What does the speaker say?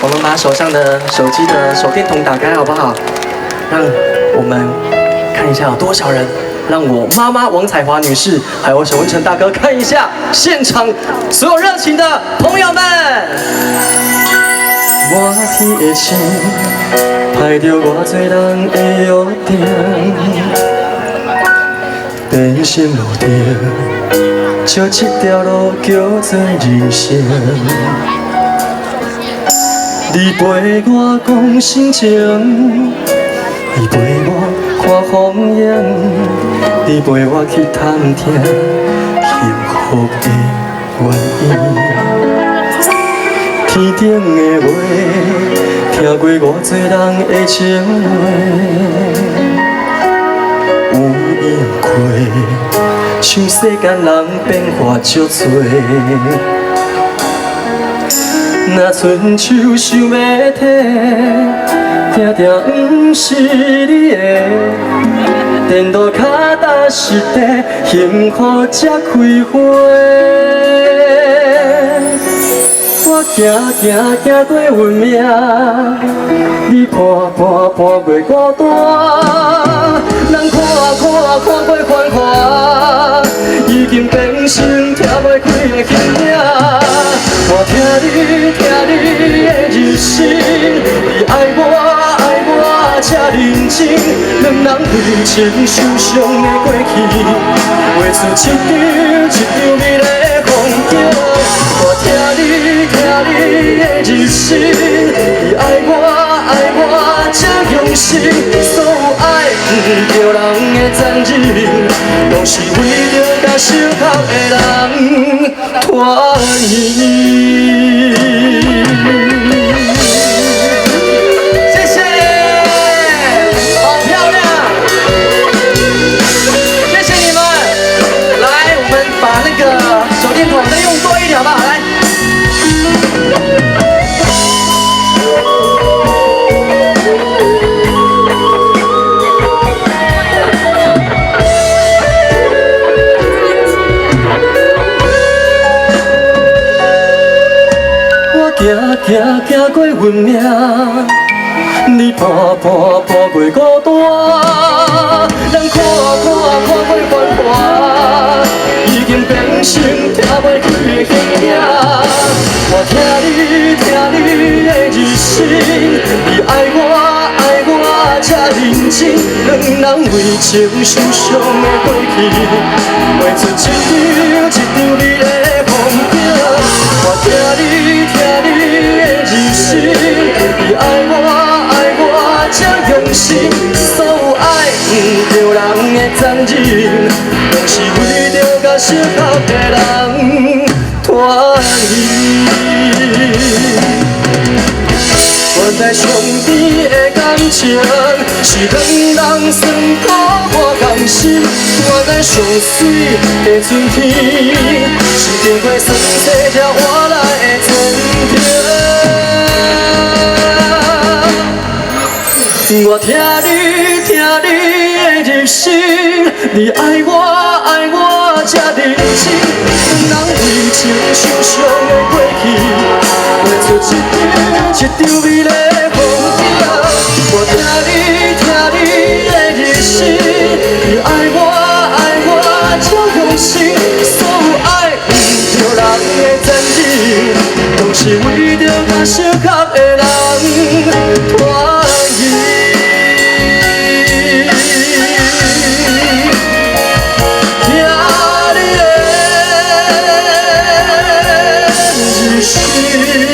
我们把手上的手机的手电筒打开，好不好？让我们看一下有多少人。让我妈妈王彩华女士，还有沈文成大哥看一下现场所有热情的朋友们。满天的星，拍着偌多人的约定，人生路程，就这条路叫做人生。你陪我讲心情，你陪我看风景，你陪我去探听幸福的原因。天顶的话，听过偌多人的情话，有应过，像世间人变化足多。若春秋想要体，定定不是你的。电路脚踏实地，幸福才开花。我行行过运命，你伴过孤单，人看过繁华，已经变成跳袂开的形影。我听你的日声，你爱我这认真，两人为情受伤的过去，画出一张美丽的风景。我听你的日声，你爱我这用心，所有爱不着人的残忍，拢是为着甲心头的人团圆。谢谢，好漂亮，谢谢你们。来，我们把那个手电筒再用多一点好不好？来。行过运命，你伴过孤单，人看过繁华，已经变成跳袂开的形影。我听你的日声，你爱我这认真，两人为情受伤的过去，画出一张美丽的风景。我听你的日声，你爱我这用心，所有爱不着人的残忍，拢是为着甲心头的人团圆。原来上甜的感情，是两人酸苦我甘心。原来上水的春天，是经过酸涩才换来的甜甜。我听你的日声，你爱我这认真，两人为情受伤的过去，画出一张美丽的风景。我听你的日声，你爱我这用心，所有爱不着人的残忍，拢是为着甲相合的人团圆。听你的日声。